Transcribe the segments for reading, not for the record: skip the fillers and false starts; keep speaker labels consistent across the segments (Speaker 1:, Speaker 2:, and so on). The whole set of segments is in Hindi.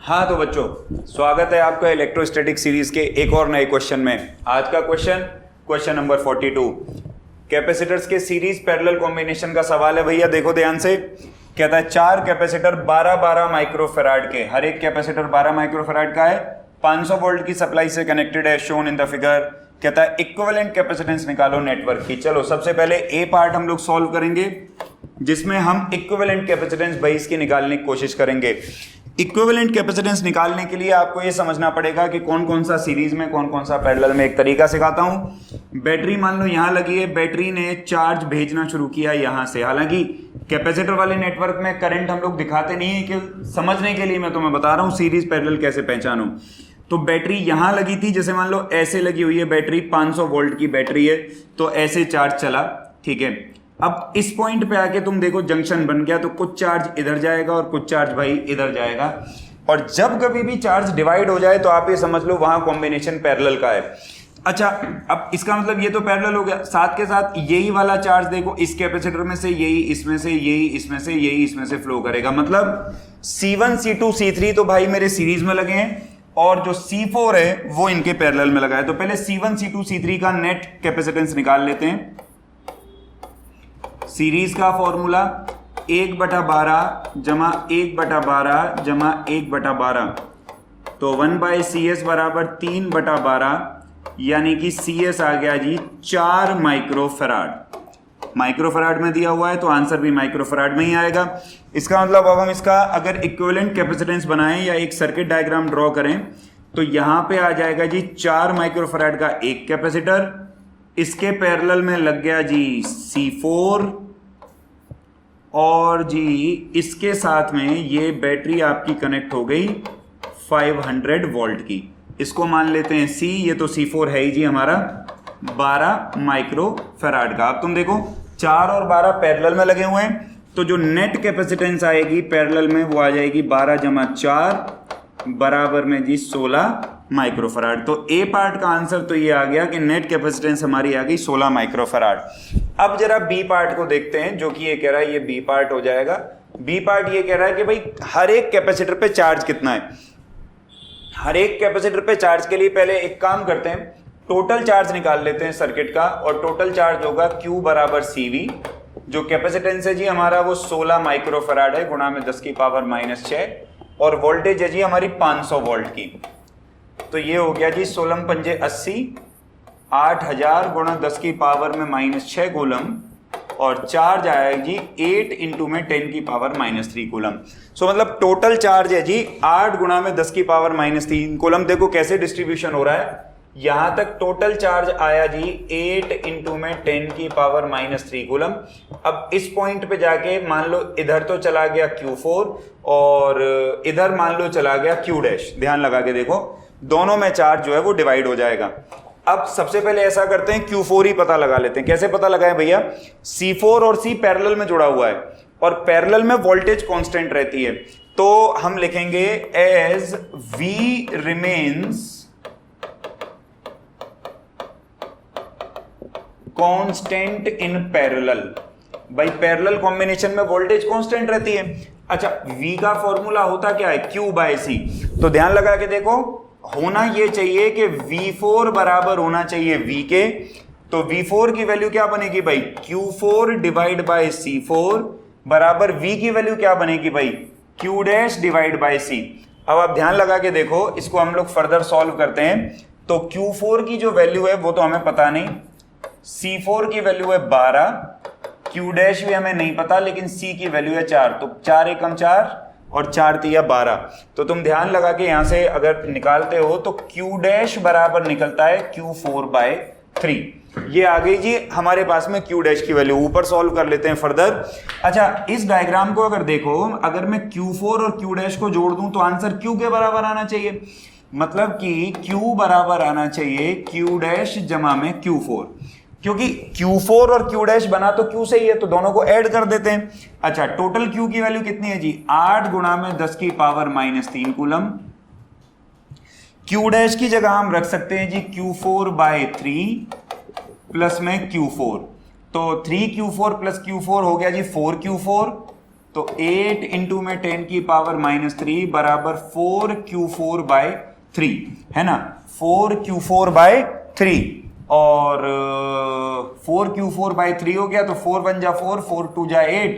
Speaker 1: हाँ तो बच्चों, स्वागत है आपका इलेक्ट्रोस्टैटिक सीरीज के एक और नए क्वेश्चन में। आज का क्वेश्चन नंबर 42 कैपेसिटर्स के सीरीज पैरेलल कॉम्बिनेशन का सवाल है। भैया देखो ध्यान से, कहता है 4 कैपेसिटर 12-12 माइक्रोफेराड के, हर एक कैपेसिटर 12 माइक्रोफेराड का है, 500 वोल्ट की सप्लाई से कनेक्टेड है, शोन इन द फिगर। कहता है इक्विवेलेंट कैपेसिटेंस निकालो नेटवर्क की। चलो सबसे पहले ए पार्ट हम लोग सॉल्व करेंगे, जिसमें हम इक्विवेलेंट कैपेसिटेंस बाईस की निकालने की कोशिश करेंगे। इक्विवेलेंट कैपेसिटेंस निकालने के लिए आपको ये समझना पड़ेगा कि कौन कौन सा सीरीज में कौन कौन सा पैरेलल में। एक तरीका सिखाता हूं। बैटरी मान लो यहां लगी है, बैटरी ने चार्ज भेजना शुरू किया यहां से। हालांकि कैपेसिटर वाले नेटवर्क में करंट हम लोग दिखाते नहीं है, कि समझने के लिए मैं तुम्हें बता रहा हूं सीरीज पैरेलल कैसे पहचानो। तो बैटरी यहां लगी थी, जैसे मान लो ऐसे लगी हुई है बैटरी, 500 वोल्ट की बैटरी है, तो ऐसे चार्ज चला, ठीक है। अब इस पॉइंट पे आके तुम देखो जंक्शन बन गया, तो कुछ चार्ज इधर जाएगा और कुछ चार्ज भाई इधर जाएगा। और जब कभी भी चार्ज डिवाइड हो जाए तो आप ये समझ लो वहां कॉम्बिनेशन पैरेलल का है। अच्छा, अब इसका मतलब ये तो पैरेलल हो गया, साथ के साथ यही वाला चार्ज देखो, इस कैपेसिटर में से यही इसमें से, यही इसमें से, यही इसमें से फ्लो करेगा। मतलब C1 C2 C3 तो भाई मेरे सीरीज में लगे हैं, और जो C4 है वो इनके पैरेलल में लगा है। तो पहले C1 C2 C3 का नेट कैपेसिटेंस निकाल लेते हैं। सीरीज का फॉर्मूला 1/12 जमा 1/12 जमा 1/12, तो 1/CS बराबर 3/12, यानी कि CS आ गया जी 4 माइक्रोफेराड। माइक्रोफेराड में दिया हुआ है तो आंसर भी माइक्रोफेराड में ही आएगा। इसका मतलब अब हम इसका अगर इक्विवेलेंट कैपेसिटेंस बनाएं या एक सर्किट डायग्राम ड्रॉ करें, तो यहां पे आ जाएगा जी 4 माइक्रोफेराड का एक कैपेसिटर, इसके पैरेलल में लग गया जी C4, और जी इसके साथ में ये बैटरी आपकी कनेक्ट हो गई 500 वोल्ट की। इसको मान लेते हैं C, ये तो C4 है ही जी हमारा 12 माइक्रोफेराड का। अब तुम देखो 4 और 12 पैरेलल में लगे हुए हैं, तो जो नेट कैपेसिटेंस आएगी पैरेलल में वो आ जाएगी 12 जमा 4 बराबर में जी 16 माइक्रोफेराड। तो ए पार्ट का आंसर तो ये आ गया कि नेट कैपेसिटेंस हमारी आ गई 16 माइक्रोफेराड। अब जरा बी पार्ट को देखते हैं, जो कि ये कह रहा है, ये बी पार्ट हो जाएगा। बी पार्ट ये कह रहा है कि भाई हर एक कैपेसिटर पे चार्ज कितना है। हर एक कैपेसिटर पे चार्ज के लिए पहले एक काम करते हैं, टोटल चार्ज निकाल लेते हैं सर्किट का, और टोटल चार्ज होगा Q बराबर CV। जो कैपेसिटेंस है जी हमारा वो 16 माइक्रोफेराड है, गुणा में 10 की पावर -6, और वोल्टेज है जी हमारी 500 वोल्ट की। तो ये हो गया जी 16 पंजे 80, 8000 गुणा 10 की पावर में -6 कूलम, और चार्ज आएगा जी 8 इंटू में 10 की पावर -3 कूलम। सो मतलब टोटल चार्ज है जी 8 गुणा में 10 की पावर -3 कूलम। देखो कैसे डिस्ट्रीब्यूशन हो रहा है, यहां तक टोटल चार्ज आया जी 8 इंटू में 10 की पावर -3 कूलम। अब इस पॉइंट पे जाके मान लो इधर तो चला गया Q4, और इधर मान लो चला गया Q डैश। ध्यान लगा के देखो, दोनों में चार्ज जो है वो डिवाइड हो जाएगा। अब सबसे पहले ऐसा करते हैं, Q4 ही पता लगा लेते हैं। कैसे पता लगाए भैया, C4 और C पैरेलल में जुड़ा हुआ है, और पैरेलल में वोल्टेज कांस्टेंट रहती है, तो हम लिखेंगे as V remains constant in parallel. भाई पैरेलल कॉम्बिनेशन में वोल्टेज कांस्टेंट रहती है। अच्छा, V का फॉर्मूला होता क्या है, Q/C। तो ध्यान लगा के देखो, होना ये चाहिए कि V4 बराबर होना चाहिए V के। तो V4 की वैल्यू क्या बनेगी भाई, Q4 डिवाइड बाय C4 बराबर V की वैल्यू क्या बनेगी भाई, Q dash divide by C। अब आप ध्यान लगा के देखो, इसको हम लोग फर्दर सॉल्व करते हैं। तो Q4 की जो वैल्यू है वो तो हमें पता नहीं, C4 की वैल्यू है 12, Q डैश भी हमें नहीं पता, लेकिन C की वैल्यू है 4, तो 4 एकम 4 और 4 तिया 12। तो तुम ध्यान लगा के यहां से अगर निकालते हो तो Q डैश बराबर निकलता है Q4/3। ये आ गई जी हमारे पास में Q डैश की वैल्यू। ऊपर सॉल्व कर लेते हैं फर्दर। अच्छा, इस डायग्राम को अगर देखो, अगर मैं Q4 और Q डैश को जोड़ दूं तो आंसर Q के बराबर आना चाहिए। मतलब कि Q बराबर आना चाहिए Q डैश जमा में Q4, क्योंकि Q4 और Q डैश बना तो Q से ही है, तो दोनों को ऐड कर देते हैं। अच्छा, टोटल Q की वैल्यू कितनी है जी, 8 गुणा में 10 की पावर -3 कूलम। Q डैश की जगह हम रख सकते हैं जी Q4/3 प्लस में Q4, तो 3Q4 प्लस Q4 हो गया जी 4Q4, तो 8 इंटू में 10 की पावर -3 बराबर 4Q4/3 है ना, 4Q4/3 और 4Q4/3 हो गया तो 4 1 जा 4, 4 2 जा 8,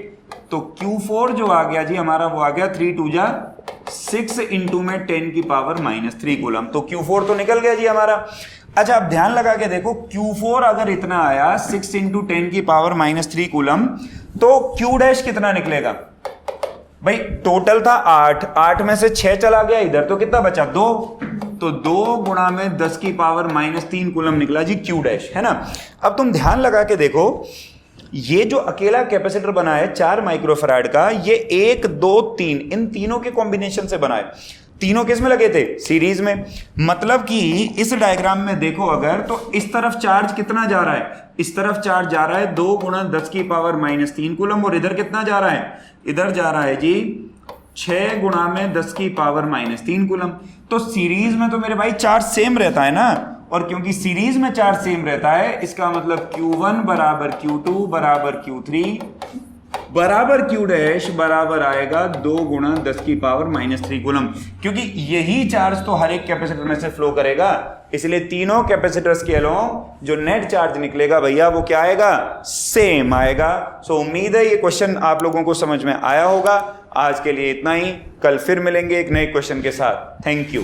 Speaker 1: तो Q4 जो आ गया जी हमारा वो आ गया 3 2 जा 6 इंटू में 10 की पावर -3 कूलम। तो Q4 तो निकल गया जी हमारा। अच्छा अब ध्यान लगा के देखो, Q4 अगर इतना आया 6 इंटू 10 की पावर -3 कूलम, तो Q डैश कितना निकलेगा भाई? टोटल था 8 में से 6 चला गया इधर, तो कितना बचा 2, तो 2 गुणा में 10 की पावर -3 कूलम निकला जी Q डैश, है ना। अब तुम ध्यान लगा के देखो, ये जो अकेला कैपेसिटर बना है 4 माइक्रोफैराड का, ये 1 2 3 इन तीनों के कॉम्बिनेशन से बना है। तीनों किस में लगे थे? सीरीज में। मतलब कि इस डायग्राम में देखो अगर, तो इस तरफ चार्ज कितना जा रहा है? इस तरफ चार्ज जा रहा है 2 गुणा 10 की पावर -3 कूलम, और इधर कितना जा रहा है? इधर जा रहा है जी 6 गुणा में 10 की पावर -3 कूलम। तो सीरीज में तो मेरे भाई चार्ज सेम रहता है ना, और क्योंकि सीरीज में चार्ज सेम रहता है, इसका मतलब Q1 बराबर Q2 बराबर Q3 बराबर Q डैश बराबर आएगा 2 गुणा 10 की पावर -3 कूलम, क्योंकि यही चार्ज तो हर एक कैपेसिटर में से फ्लो करेगा, इसलिए तीनों कैपेसिटर्स के अलोंग जो नेट चार्ज निकलेगा भैया वो क्या आएगा? सेम आएगा। सो उम्मीद है ये क्वेश्चन आप लोगों को समझ में आया होगा। आज के लिए इतना ही, कल फिर मिलेंगे एक नए क्वेश्चन के साथ। Thank you.